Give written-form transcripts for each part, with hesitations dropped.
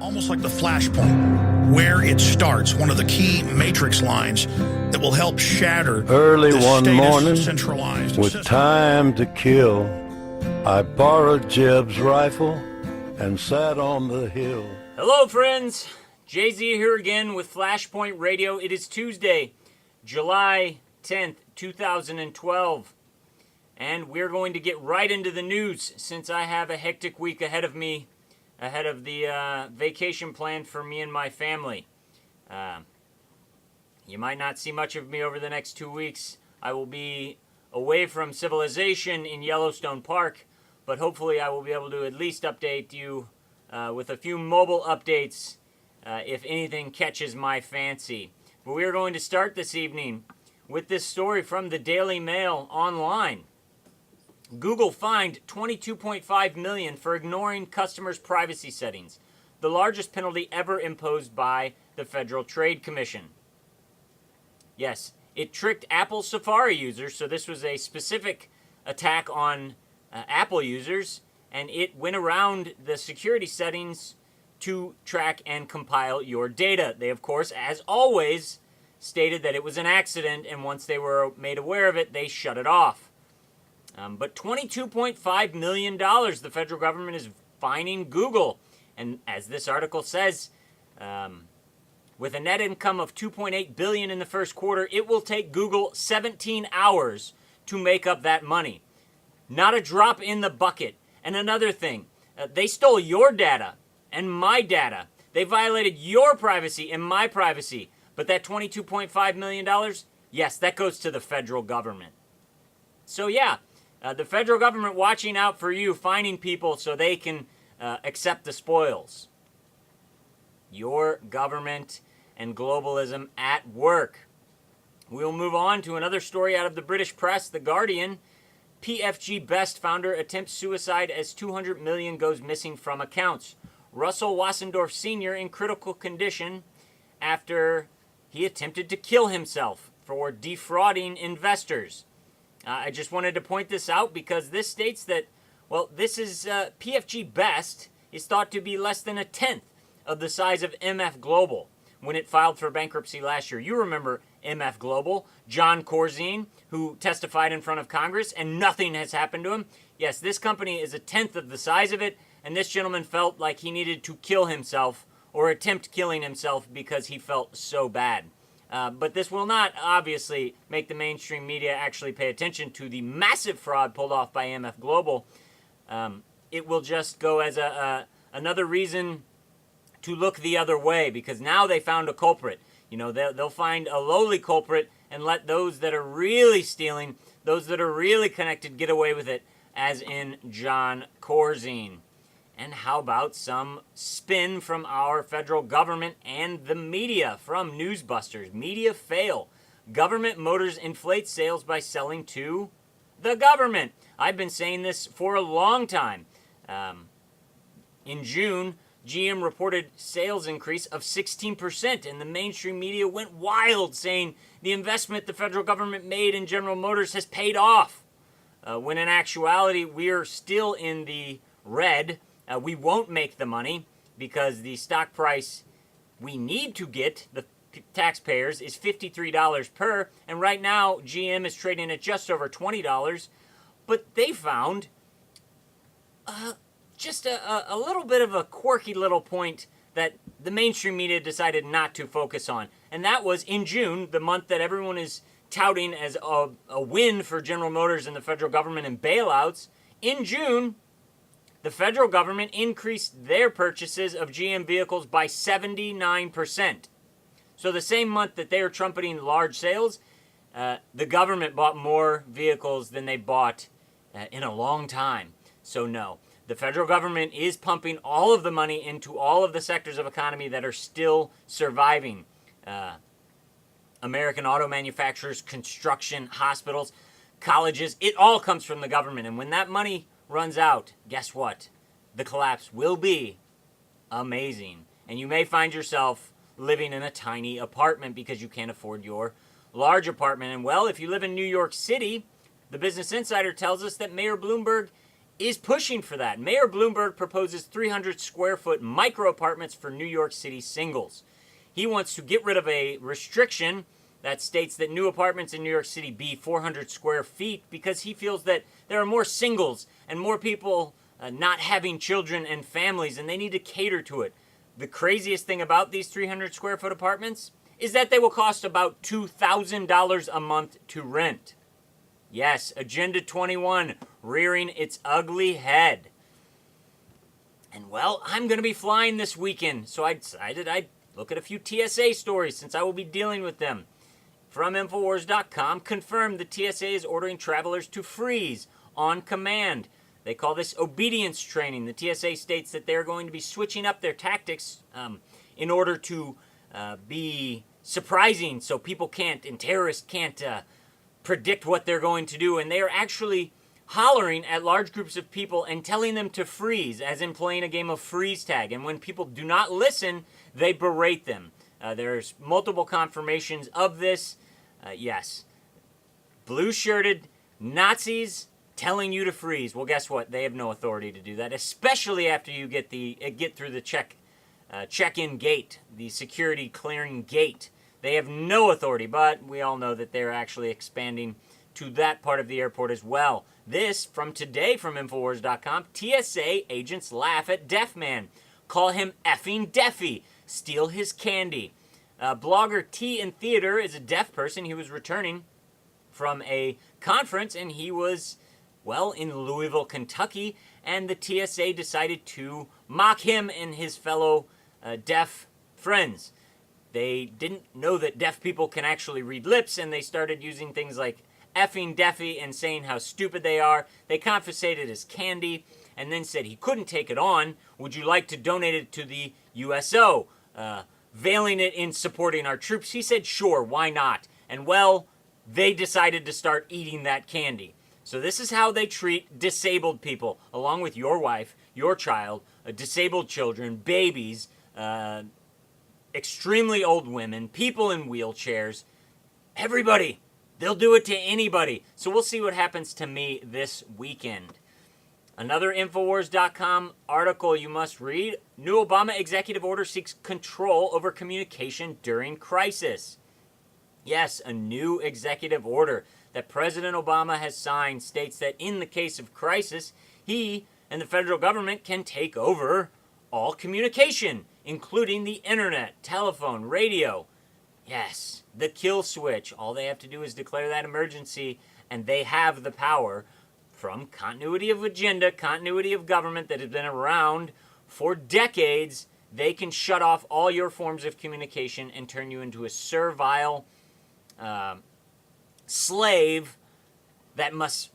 almost like the Flashpoint, where it starts, one of the key matrix lines that will help shatter early this one morning centralized with system. time to kill. I borrowed Jeb's rifle and sat on the hill. Hello, friends. Jay-Z here again with Flashpoint Radio. It is Tuesday, July 10th, 2012. And we're going to get right into the news since I have a hectic week ahead of me, ahead of the vacation plan for me and my family. You might not see much of me over the next 2 weeks. I will be away from civilization in Yellowstone Park, but hopefully I will be able to at least update you with a few mobile updates if anything catches my fancy. But we are going to start this evening with this story from the Daily Mail online. Google fined $22.5 million for ignoring customers' privacy settings, the largest penalty ever imposed by the Federal Trade Commission. Yes, it tricked Apple Safari users, so this was a specific attack on Apple users, and it went around the security settings to track and compile your data. They, of course, as always, stated that it was an accident, and once they were made aware of it, they shut it off. But $22.5 million the federal government is fining Google. And as this article says, with a net income of $2.8 billion in the first quarter, it will take Google 17 hours to make up that money. Not a drop in the bucket. And another thing, they stole your data and my data. They violated your privacy and my privacy. But that $22.5 million, yes, that goes to the federal government. So yeah, the federal government watching out for you, fining people so they can accept the spoils. Your government and globalism at work. We'll move on to another story out of the British press, The Guardian. PFG Best founder attempts suicide as $200 million goes missing from accounts. Russell Wassendorf Sr. in critical condition after he attempted to kill himself for defrauding investors. I just wanted to point this out because this states that, well, this is PFG Best is thought to be less than a tenth of the size of MF Global when it filed for bankruptcy last year. You remember MF Global, John Corzine, who testified in front of Congress, and nothing has happened to him. Yes, this company is a tenth of the size of it, and this gentleman felt like he needed to kill himself or attempt killing himself because he felt so bad. But this will not, obviously, make the mainstream media actually pay attention to the massive fraud pulled off by MF Global. It will just go as another reason to look the other way, because now they found a culprit. You know, they'll find a lowly culprit and let those that are really stealing, those that are really connected, get away with it, as in John Corzine. And how about some spin from our federal government and the media from Newsbusters? Media fail. Government motors inflate sales by selling to the government. I've been saying this for a long time. In June, GM reported sales increase of 16%, and the mainstream media went wild saying the investment the federal government made in General Motors has paid off. When in actuality, we're still in the red. We won't make the money because the stock price we need to get, the taxpayers, is $53 per, and right now GM is trading at just over $20. But they found just a little bit of a quirky little point that the mainstream media decided not to focus on, and that was in June, the month that everyone is touting as a win for General Motors and the federal government and bailouts. In June, the federal government increased their purchases of GM vehicles by 79%. So the same month that they were trumpeting large sales, the government bought more vehicles than they bought in a long time. So no, the federal government is pumping all of the money into all of the sectors of economy that are still surviving. American auto manufacturers, construction, hospitals, colleges, it all comes from the government. And when that money runs out, guess what? The collapse will be amazing. And you may find yourself living in a tiny apartment because you can't afford your large apartment. And well, if you live in New York City, the Business Insider tells us that Mayor Bloomberg is pushing for that. Mayor Bloomberg proposes 300 square foot micro apartments for New York City singles. He wants to get rid of a restriction that states that new apartments in New York City be 400 square feet because he feels that there are more singles and more people not having children and families, and they need to cater to it. The craziest thing about these 300 square foot apartments is that they will cost about $2,000 a month to rent. Yes, Agenda 21 rearing its ugly head. And well, I'm going to be flying this weekend, so I decided I'd look at a few TSA stories since I will be dealing with them. From Infowars.com, confirmed the TSA is ordering travelers to freeze on command. They call this obedience training. The TSA states that they're going to be switching up their tactics in order to be surprising so people can't and terrorists can't predict what they're going to do. And they are actually hollering at large groups of people and telling them to freeze, as in playing a game of freeze tag. And when people do not listen, they berate them. There's multiple confirmations of this. Yes, blue-shirted Nazis telling you to freeze. Well, guess what? They have no authority to do that, especially after you get through the check-in gate, the security clearing gate. They have no authority, but we all know that they're actually expanding to that part of the airport as well. This from today from Infowars.com. TSA agents laugh at Deaf Man, call him effing Deafy, steal his candy. Blogger T in Theater is a deaf person. He was returning from a conference, and he was, well, in Louisville, Kentucky, and the TSA decided to mock him and his fellow deaf friends. They didn't know that deaf people can actually read lips, and they started using things like effing Deafy and saying how stupid they are. They confiscated his candy and then said he couldn't take it on. Would you like to donate it to the USO? Veiling it in supporting our troops. He said, sure, why not? And well, they decided to start eating that candy. So this is how they treat disabled people, along with your wife, your child, disabled children, babies, extremely old women, people in wheelchairs, everybody. They'll do it to anybody. So we'll see what happens to me this weekend. Another Infowars.com article you must read. New Obama executive order seeks control over communication during crisis. Yes, a new executive order that President Obama has signed states that in the case of crisis, he and the federal government can take over all communication, including the internet, telephone, radio. Yes, the kill switch. All they have to do is declare that emergency, and they have the power from continuity of agenda, continuity of government that has been around for decades. They can shut off all your forms of communication and turn you into a servile slave that must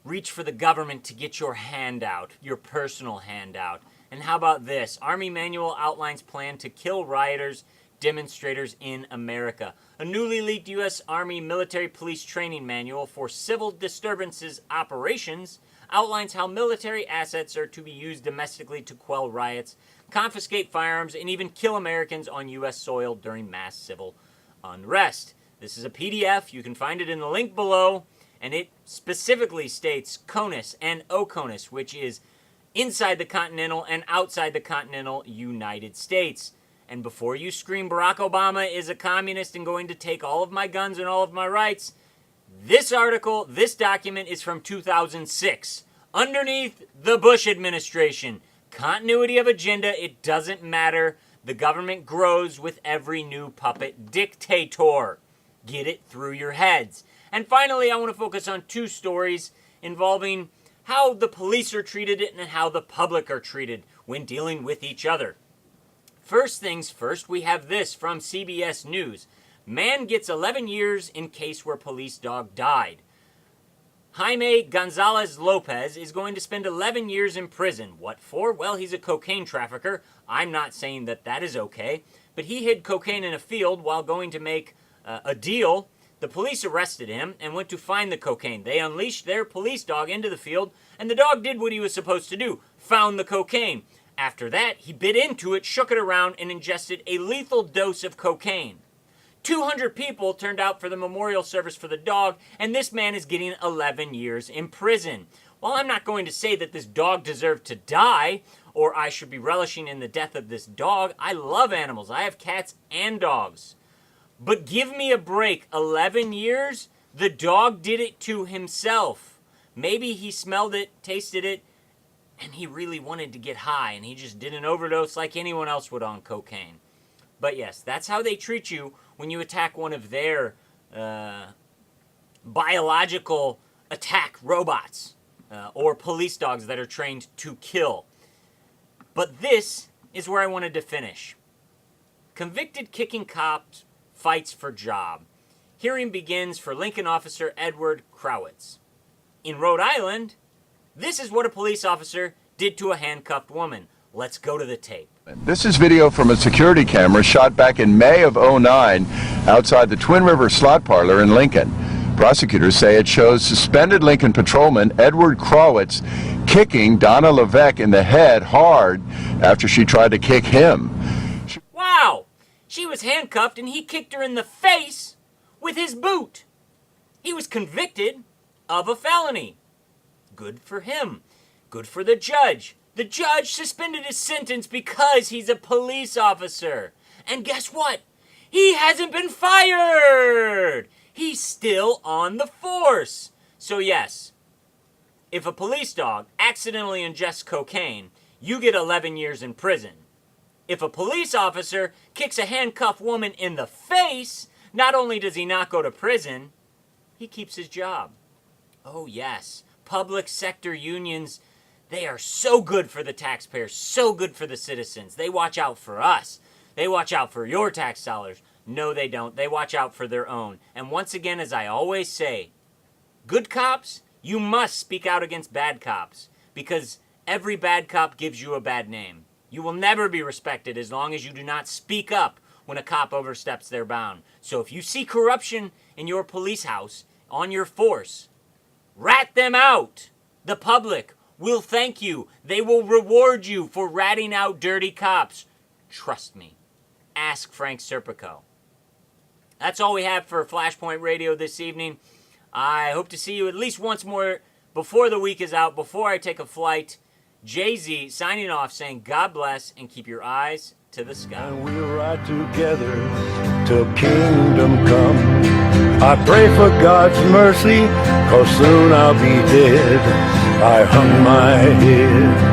reach for the government to get your handout, your personal handout. And how about this? Army manual outlines plan to kill rioters, demonstrators in America. A newly leaked U.S. Army military police training manual for civil disturbances operations outlines how military assets are to be used domestically to quell riots, confiscate firearms, and even kill Americans on U.S. soil during mass civil unrest. This is a PDF. You can find it in the link below, and it specifically states CONUS and OCONUS, which is inside the continental and outside the continental United States. And before you scream Barack Obama is a communist and going to take all of my guns and all of my rights, this article, this document is from 2006. Underneath the Bush administration. Continuity of agenda, it doesn't matter. The government grows with every new puppet dictator. Get it through your heads. And finally, I want to focus on two stories involving how the police are treated and how the public are treated when dealing with each other. First things first, we have this from CBS News. Man gets 11 years in case where police dog died. Jaime Gonzalez Lopez is going to spend 11 years in prison. What for? Well, he's a cocaine trafficker. I'm not saying that that is okay, but he hid cocaine in a field while going to make a deal. The police arrested him and went to find the cocaine. They unleashed their police dog into the field, and the dog did what he was supposed to do, found the cocaine. After that, he bit into it, shook it around, and ingested a lethal dose of cocaine. 200 people turned out for the memorial service for the dog, and this man is getting 11 years in prison. While I'm not going to say that this dog deserved to die, or I should be relishing in the death of this dog, I love animals. I have cats and dogs. But give me a break. 11 years? The dog did it to himself. Maybe he smelled it, tasted it, and he really wanted to get high, and he just did an overdose like anyone else would on cocaine. But yes, that's how they treat you when you attack one of their biological attack robots or police dogs that are trained to kill. But this is where I wanted to finish. Convicted kicking cops fights for job. Hearing begins for Lincoln officer Edward Crowitz. In Rhode Island, this is what a police officer did to a handcuffed woman. Let's go to the tape. This is video from a security camera shot back in May of '09 outside the Twin River Slot Parlor in Lincoln. Prosecutors say it shows suspended Lincoln patrolman Edward Crowitz kicking Donna Levesque in the head hard after she tried to kick him. Wow! She was handcuffed and he kicked her in the face with his boot. He was convicted of a felony. Good for him. Good for the judge. The judge suspended his sentence because he's a police officer. And guess what? He hasn't been fired! He's still on the force. So yes, if a police dog accidentally ingests cocaine, you get 11 years in prison. If a police officer kicks a handcuffed woman in the face, not only does he not go to prison, he keeps his job. Oh yes, public sector unions, they are so good for the taxpayers, so good for the citizens. They watch out for us. They watch out for your tax dollars. No, they don't. They watch out for their own. And once again, as I always say, good cops, you must speak out against bad cops, because every bad cop gives you a bad name. You will never be respected as long as you do not speak up when a cop oversteps their bound. So if you see corruption in your police house, on your force, rat them out. The public will thank you. They will reward you for ratting out dirty cops. Trust me. Ask Frank Serpico. That's all we have for Flashpoint Radio this evening. I hope to see you at least once more before the week is out, before I take a flight. Jay-Z signing off saying God bless and keep your eyes to the sky. And we'll ride together till kingdom come. I pray for God's mercy, 'cause soon I'll be dead. I hung my head.